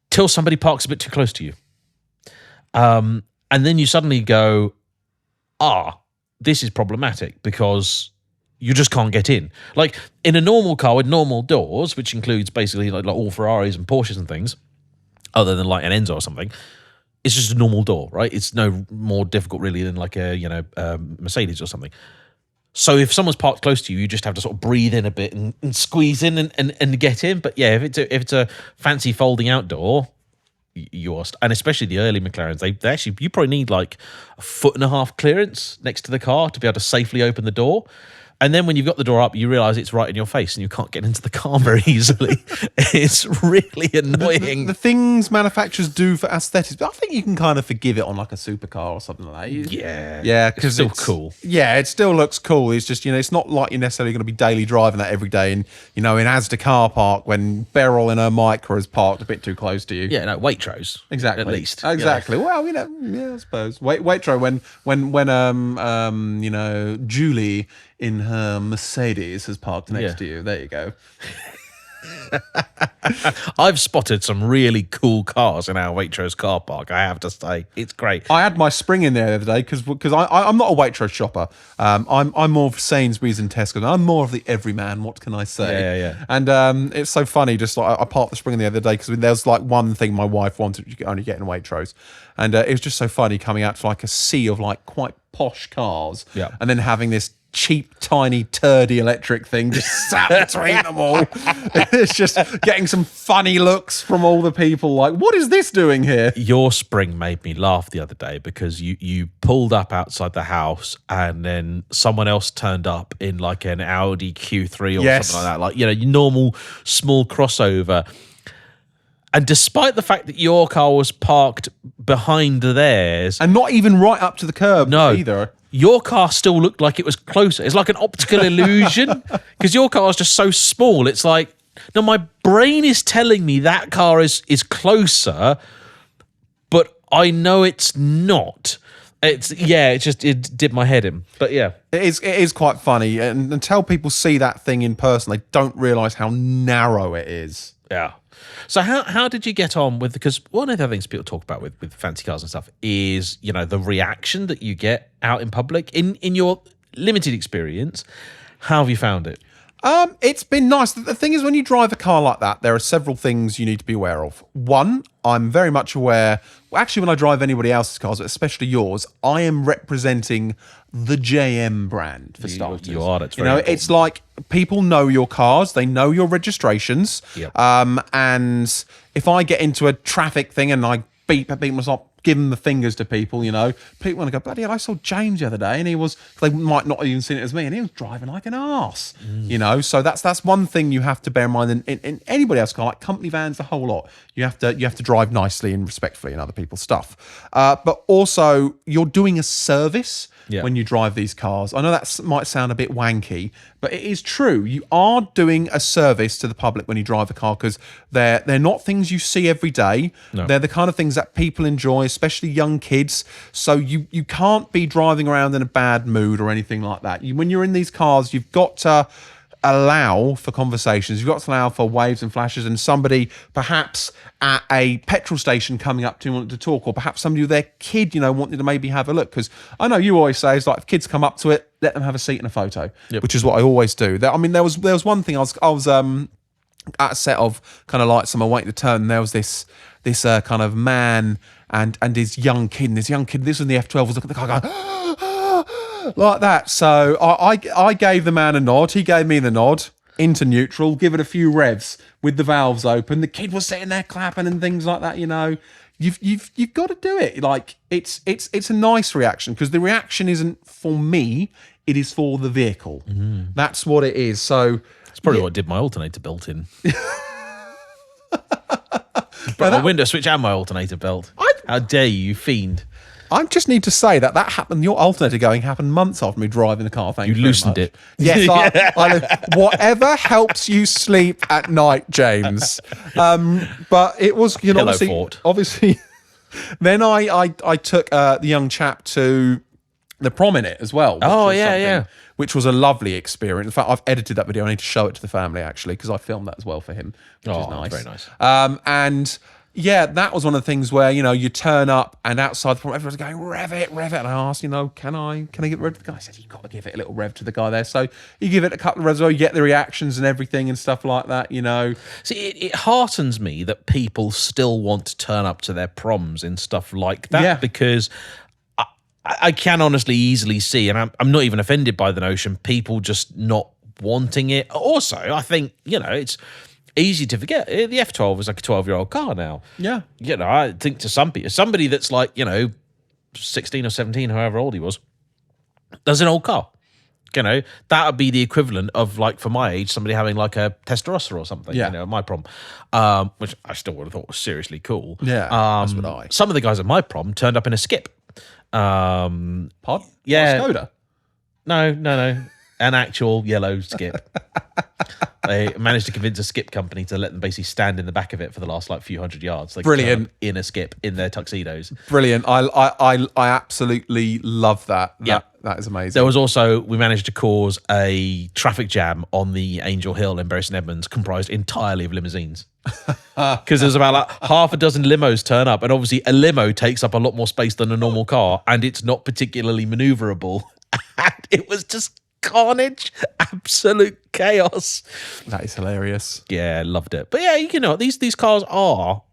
till somebody parks a bit too close to you, and then you suddenly go, this is problematic, because you just can't get in. Like in a normal car with normal doors, which includes basically like all Ferraris and Porsches and things, other than like an Enzo or something, it's just a normal door, right? It's no more difficult really than like a Mercedes or something. So if someone's parked close to you, you just have to sort of breathe in a bit and squeeze in and get in. But yeah, if it's a fancy folding out door, you are, and especially the early McLarens, they actually, you probably need like 1.5 foot clearance next to the car to be able to safely open the door. And then when you've got the door up, you realise it's right in your face and you can't get into the car very easily. It's really annoying. The things manufacturers do for aesthetics, but I think you can kind of forgive it on like a supercar or something like that. Yeah, because it's still cool. Yeah, it still looks cool. It's just, it's not like you're necessarily going to be daily driving that every day in Asda car park when Beryl in her Micra is parked a bit too close to you. Yeah, no, Waitrose. Exactly. At least. Exactly. Yeah. Well, yeah, I suppose. Waitrose, when Julie in her Mercedes has parked next to you. There you go. I've spotted some really cool cars in our Waitrose car park, I have to say. It's great. I had my Spring in there the other day because I'm not a Waitrose shopper. I'm more of Sainsbury's and Tesco. I'm more of the everyman. What can I say? Yeah. And it's so funny. Just like I parked the Spring in the other day because there's like one thing my wife wanted you could only get in Waitrose, and it was just so funny coming out to like a sea of like quite posh cars, and then having this cheap, tiny, turdy electric thing just sat between them all. It's just getting some funny looks from all the people like, what is this doing here? Your Spring made me laugh the other day because you pulled up outside the house and then someone else turned up in like an Audi Q3 or something like that. Like, your normal small crossover. And despite the fact that your car was parked behind theirs, and not even right up to the curb either, your car still looked like it was closer. It's like an optical illusion because your car is just so small. It's like, no, my brain is telling me that car is closer, but I know it's not. It did my head in. But yeah, it is quite funny, and until people see that thing in person, they don't realise how narrow it is. Yeah. So how did you get on with, because one of the other things people talk about with fancy cars and stuff is, the reaction that you get out in public. In your limited experience, how have you found it? It's been nice. The thing is, when you drive a car like that, there are several things you need to be aware of. One, I'm very much aware, actually when I drive anybody else's cars, especially yours, I am representing the JayEmm brand for starters. You are, that's very important. It's like people know your cars, they know your registrations. Yep. And if I get into a traffic thing and I beep myself, give them the fingers to people, people want to go, bloody hell, I saw James the other day and they might not have even seen it as me, and he was driving like an arse, so that's one thing you have to bear in mind in anybody else's car, like company vans, the whole lot. You have to drive nicely and respectfully in other people's stuff. But also you're doing a service when you drive these cars. I know that might sound a bit wanky, but it is true. You are doing a service to the public when you drive a car, because they're not things you see every day. No. They're the kind of things that people enjoy, especially young kids. So you can't be driving around in a bad mood or anything like that. When you're in these cars, you've got to allow for conversations. You've got to allow for waves and flashes, and somebody perhaps at a petrol station coming up to you wanting to talk, or perhaps somebody with their kid, wanting to maybe have a look. Because I know you always say, it's like if kids come up to it, let them have a seat and a photo, which is what I always do. There was one thing I was at a set of kind of like someone waiting to turn, and there was this kind of man and his young kid, this was in the F12, was looking at the car going like that. So I gave the man a nod, he gave me the nod into neutral, give it a few revs with the valves open. The kid was sitting there clapping and things like that. You've got to do it. Like it's a nice reaction, because the reaction isn't for me, it is for the vehicle. That's what it is. So it's probably what did my alternator belt in. But my window switch and my alternator belt. How dare you fiend. I just need to say that happened. Your alternator going happened months after me driving the car. Thank you. You loosened it. Yes, I whatever helps you sleep at night, James. But it was, obviously. Then I took the young chap to the prom in it as well. Which was a lovely experience. In fact, I've edited that video. I need to show it to the family actually, because I filmed that as well for him, which is nice. Very nice. And yeah, that was one of the things where, you turn up and outside the prom, everyone's going, rev it. And I asked, can I give rev to the guy? I said, you've got to give it a little rev to the guy there. So you give it a couple of revs, you get the reactions and everything and stuff like that, See, it heartens me that people still want to turn up to their proms and stuff like that, because I can honestly easily see, and I'm not even offended by the notion, people just not wanting it. Also, I think, it's easy to forget. The F12 is like a 12-year-old car now. Yeah. I think to some people, somebody that's like, 16 or 17, however old he was, that's an old car. That would be the equivalent of, like, for my age, somebody having like a Testarossa or something, my prom, which I still would have thought was seriously cool. Yeah, that's what I. Some of the guys at my prom turned up in a Skip. Pod? Yeah. Or Skoda? No. An actual yellow Skip. They managed to convince a Skip company to let them basically stand in the back of it for the last few hundred yards. Brilliant. In a Skip in their tuxedos. Brilliant. I absolutely love that. That is amazing. There was also, we managed to cause a traffic jam on the Angel Hill in Bury St Edmunds, comprised entirely of limousines. Because there's about half a dozen limos turn up, and obviously a limo takes up a lot more space than a normal car, and it's not particularly maneuverable. And it was just carnage, absolute chaos. That is hilarious. Yeah, loved it. But yeah, these cars are,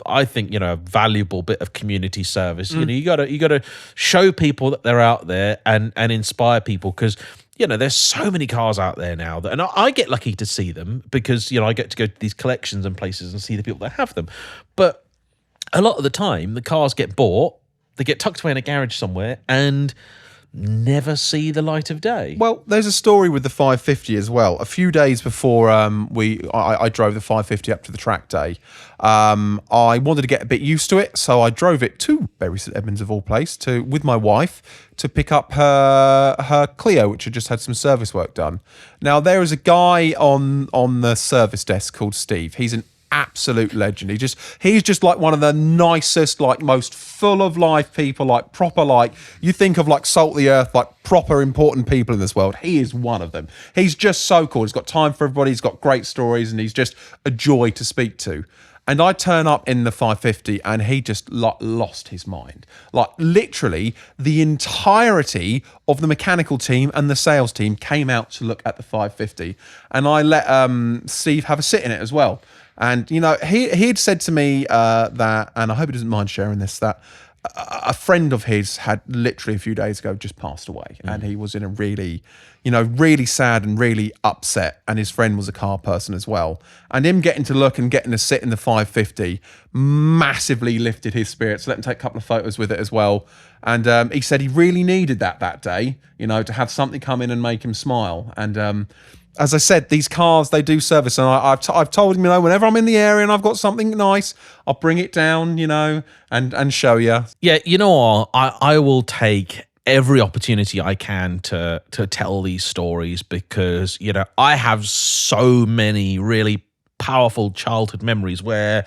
I think, a valuable bit of community service. You gotta show people that they're out there and inspire people, because there's so many cars out there now and I get lucky to see them, because I get to go to these collections and places and see the people that have them. But a lot of the time, the cars get bought, they get tucked away in a garage somewhere, and never see the light of day. Well, there's a story with the 550 as well. A few days before I drove the 550 up to the track day, I wanted to get a bit used to it, so I drove it to Bury St Edmunds of all place with my wife to pick up her Clio, which had just had some service work done. Now, there is a guy on the service desk called Steve. He's an absolute legend. He's just like one of the nicest, like most full of life people, like proper, like you think of like salt of the earth, like proper important people in this world. He is one of them. He's just so cool. He's got time for everybody. He's got great stories, and he's just a joy to speak to. And I turn up in the 550 and he just lost his mind. Like literally the entirety of the mechanical team and the sales team came out to look at the 550. And I let Steve have a sit in it as well. And, he'd said to me that, and I hope he doesn't mind sharing this, that a friend of his had literally a few days ago just passed away. And he was in a really, really sad and really upset. And his friend was a car person as well. And him getting to look and getting to sit in the 550 massively lifted his spirits. Let him take a couple of photos with it as well. And he said he really needed that day, to have something come in and make him smile. And as I said, these cars, they do service. And I've told him, whenever I'm in the area and I've got something nice, I'll bring it down, and show you. Yeah, you know what? I will take every opportunity I can to tell these stories, because, I have so many really powerful childhood memories where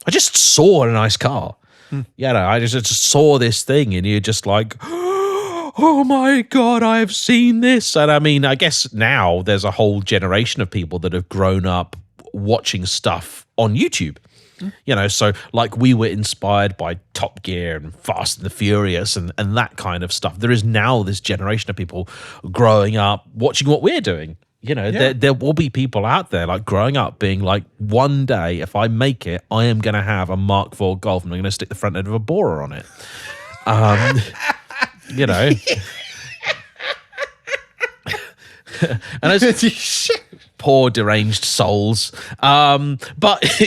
I just saw a nice car. I just saw this thing and you're just like, oh my God, I've seen this. And I mean, I guess now there's a whole generation of people that have grown up watching stuff on YouTube. You know, so like we were inspired by Top Gear and Fast and the Furious and that kind of stuff. There is now this generation of people growing up watching what we're doing. You know, there will be people out there like growing up being like, one day, if I make it, I am going to have a Mark IV Golf and I'm going to stick the front end of a borer on it. You know. And as poor deranged souls. But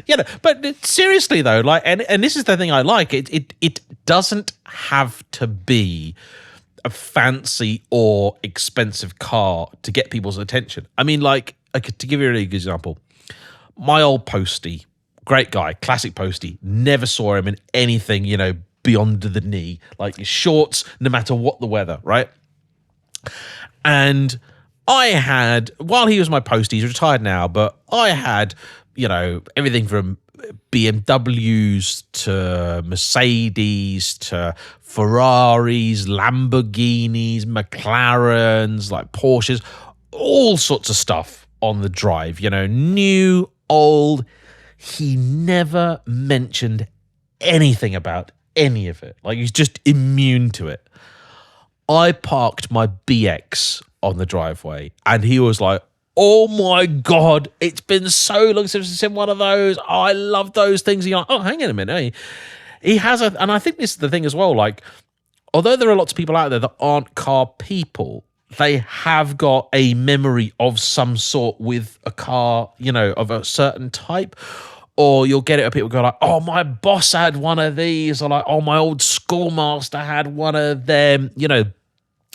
you know, but seriously though, like, and this is the thing I like. It doesn't have to be a fancy or expensive car to get people's attention. I mean, like, to give you a really good example, my old Postie, great guy, classic Postie, never saw him in anything, you know, beyond the knee, like his shorts, no matter what the weather, right? And I had, while he was my Postie, he's retired now, but I had, you know, everything from BMWs to Mercedes to Ferraris, Lamborghinis, McLarens, like Porsches, all sorts of stuff on the drive, you know, new, old. He never mentioned anything about any of it. Like, he's just immune to it. I parked my BX on the driveway and he was like, oh my God, it's been so long since I've seen one of those. Oh, I love those things. And you're like, oh, hang on a minute. He has and I think this is the thing as well, like, although there are lots of people out there that aren't car people, they have got a memory of some sort with a car, you know, of a certain type. Or you'll get it where people go like, oh, my boss had one of these. Or like, oh, my old schoolmaster had one of them. You know,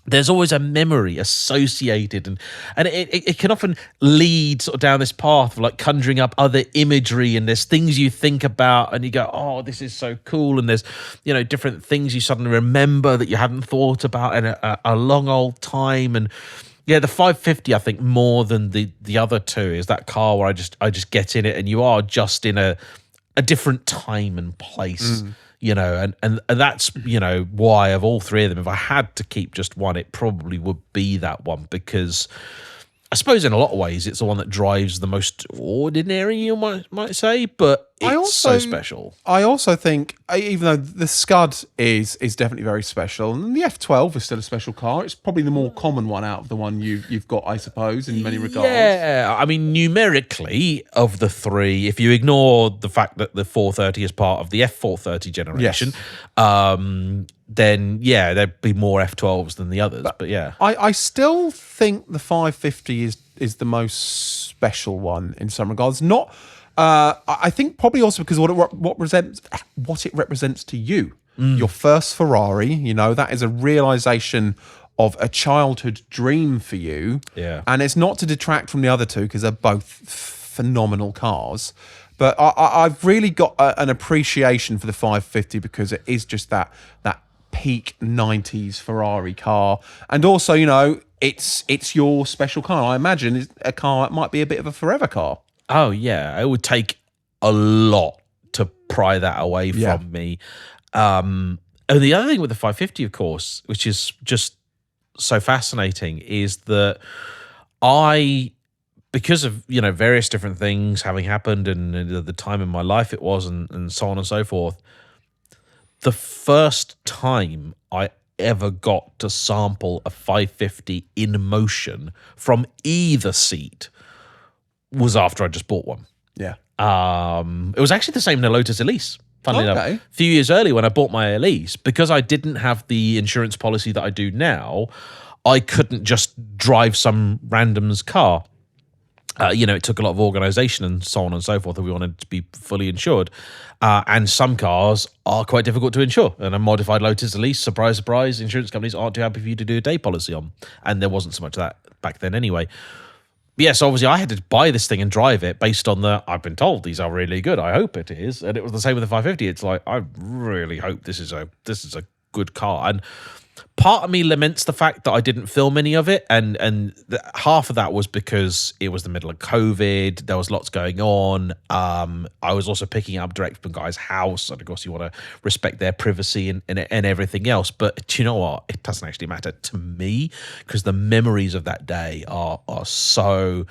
there's always a memory associated, and it can often lead sort of down this path of like conjuring up other imagery, and there's things you think about and you go, oh, this is so cool, and there's, you know, different things you suddenly remember that you hadn't thought about in a long old time. And yeah, the 550, I think, more than the other two, is that car where I just get in it and you are just in a different time and place. You know, and that's, you know, why of all three of them, if I had to keep just one, it probably would be that one, because I suppose in a lot of ways it's the one that drives the most ordinary, you might say, but it's so special. I also think, even though the Scud is definitely very special, and the F12 is still a special car, it's probably the more common one out of the one you've got, I suppose, in many regards. Yeah, I mean, numerically, of the three, if you ignore the fact that the 430 is part of the F430 generation, then yeah, there'd be more F12s than the others. But yeah, I still think the 550 is the most special one in some regards. Not, I think probably also because what it represents to you. Your first Ferrari, you know, that is a realization of a childhood dream for you. Yeah, and it's not to detract from the other two because they're both phenomenal cars. But I've really got an appreciation for the 550 because it is just that peak 90s Ferrari car, and also, you know, it's your special car. I imagine it's a car, it might be a bit of a forever car. Oh yeah, it would take a lot to pry that away from me. And the other thing with the 550, of course, which is just so fascinating, is that because of, you know, various different things having happened and the time in my life it was, and so on and so forth, the first time I ever got to sample a 550 in motion from either seat was after I just bought one. Yeah. It was actually the same in a Lotus Elise. Funnily enough, a few years earlier when I bought my Elise, because I didn't have the insurance policy that I do now, I couldn't just drive some random's car. You know, it took a lot of organisation and so on and so forth if we wanted to be fully insured. And some cars are quite difficult to insure. And a modified Lotus Elise, surprise, surprise, insurance companies aren't too happy for you to do a day policy on. And there wasn't so much of that back then anyway. But yeah, so obviously I had to buy this thing and drive it based on I've been told these are really good. I hope it is. And it was the same with the 550. It's like, I really hope this is a good car. And part of me laments the fact that I didn't film any of it, and half of that was because it was the middle of COVID. There was lots going on. I was also picking up direct from guys' house, and of course you want to respect their privacy and everything else. But do you know what? It doesn't actually matter to me, because the memories of that day are so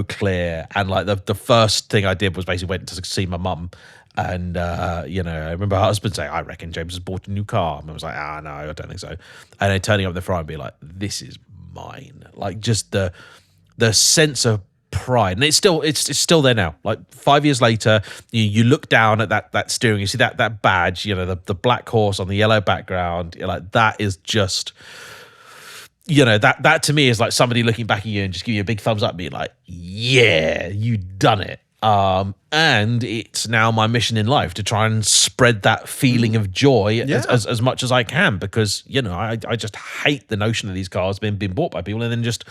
clear. And like the first thing I did was basically went to see my mum. And, I remember her husband saying, I reckon James has bought a new car. And I was like, no, I don't think so. And then turning up the Ferrari and be like, this is mine. Like, just the sense of pride. And it's still there now. Like 5 years later, you look down at that steering, you see that badge, the black horse on the yellow background. You're like, that is just, that to me is like somebody looking back at you and just give you a big thumbs up and be like, yeah, you done it. And it's now my mission in life to try and spread that feeling of joy as much as I can, because, I just hate the notion of these cars being bought by people and then just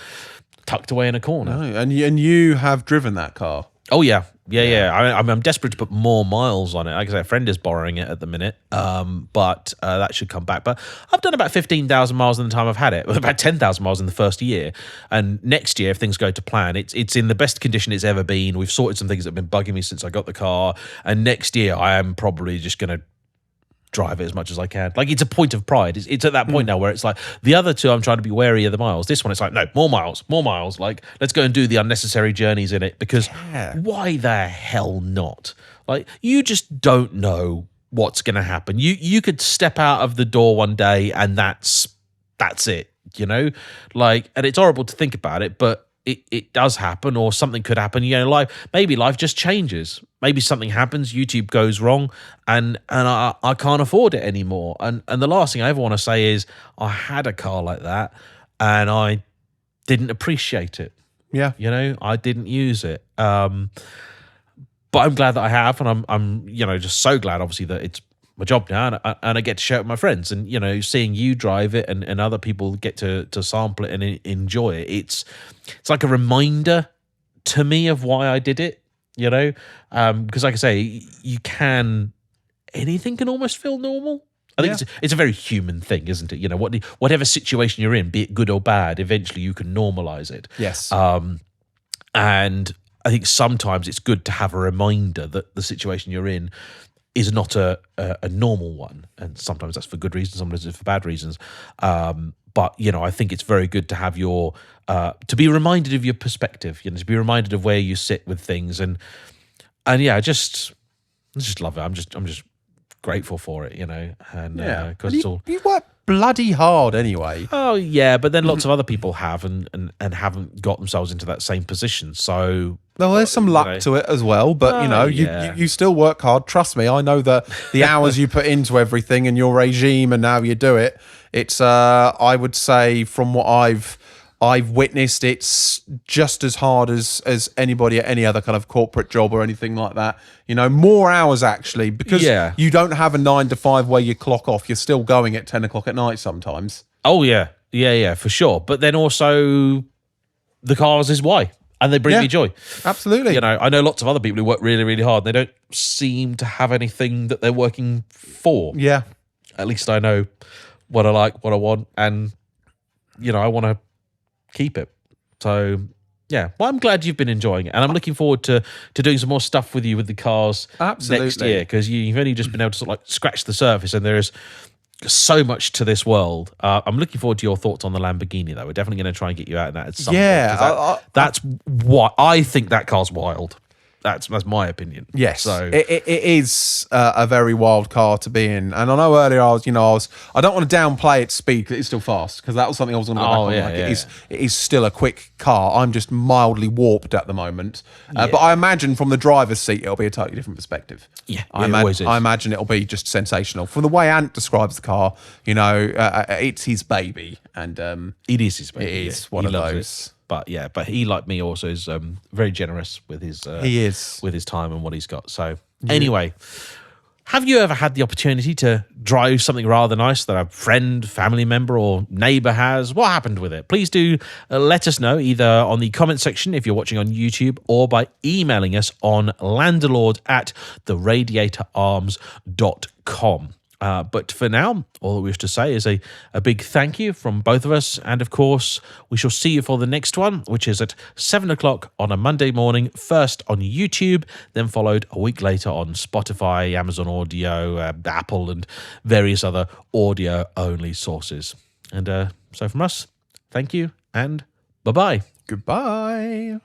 tucked away in a corner. No, and you have driven that car. Oh, yeah. I'm desperate to put more miles on it. Like I say, a friend is borrowing it at the minute, but that should come back. But I've done about 15,000 miles in the time I've had it, about 10,000 miles in the first year. And next year, if things go to plan, it's in the best condition it's ever been. We've sorted some things that have been bugging me since I got the car. And next year, I am probably just going to drive it as much as I can. Like, it's a point of pride. It's at that point now where it's like, the other two I'm trying to be wary of the miles. This one, it's like, no, more miles. Like, let's go and do the unnecessary journeys in it, because why the hell not? Like, you just don't know what's going to happen. You could step out of the door one day and that's it, like, and it's horrible to think about it, but it does happen, or something could happen. Maybe life just changes. Maybe something happens, YouTube goes wrong, and I can't afford it anymore. And the last thing I ever want to say is I had a car like that and I didn't appreciate it. Yeah. I didn't use it. But I'm glad that I have, and I'm just so glad, obviously, that it's my job now, and I get to share it with my friends, and seeing you drive it and other people get to sample it and enjoy it. It's like a reminder to me of why I did it, because like I say, anything can almost feel normal. I think it's a very human thing, isn't it? Whatever situation you're in, be it good or bad, eventually you can normalize it. Yes. And I think sometimes it's good to have a reminder that the situation you're in is not a normal one, and sometimes that's for good reasons, sometimes it's for bad reasons. But I think it's very good to have to be reminded of your perspective, to be reminded of where you sit with things, and I just love it. I'm just grateful for it, and because it's all. You work bloody hard anyway. Oh yeah, but then lots of other people have and haven't got themselves into that same position. So. Well, there's some luck to it as well, but you still work hard. Trust me, I know that the hours you put into everything and your regime and how you do it. It's I would say, from what I've witnessed, it's just as hard as anybody at any other kind of corporate job or anything like that. More hours actually, because you don't have a 9 to 5 where you clock off. You're still going at 10 o'clock at night sometimes. Oh yeah, for sure. But then also, the cars is why. And they bring me joy. Absolutely. I know lots of other people who work really, really hard. They don't seem to have anything that they're working for. Yeah. At least I know what I like, what I want, and, I want to keep it. So, yeah. Well, I'm glad you've been enjoying it. And I'm looking forward to doing some more stuff with you with the cars next year, because you've only just been able to sort of like scratch the surface, and there is so much to this world. I'm looking forward to your thoughts on the Lamborghini, though. We're definitely going to try and get you out in that at some point. That's what I think. That car's wild. That's my opinion. Yes, so it is a very wild car to be in. And I know earlier I don't want to downplay its speed, because it's still fast, because that was something I was going to go back on. It is still a quick car. I'm just mildly warped at the moment. But I imagine from the driver's seat, it'll be a totally different perspective. Yeah, I imagine it'll be just sensational. From the way Ant describes the car, it's his baby, and it is his baby. It is one of those. But he, like me, also is very generous with his with his time and what he's got. So anyway, have you ever had the opportunity to drive something rather nice that a friend, family member, or neighbor has? What happened with it? Please do let us know, either on the comment section if you're watching on YouTube, or by emailing us on landlord@theradiatorarms.com. But for now, all we wish to say is a big thank you from both of us. And of course, we shall see you for the next one, which is at 7 o'clock on a Monday morning, first on YouTube, then followed a week later on Spotify, Amazon Audio, Apple, and various other audio-only sources. And so from us, thank you and bye-bye. Goodbye.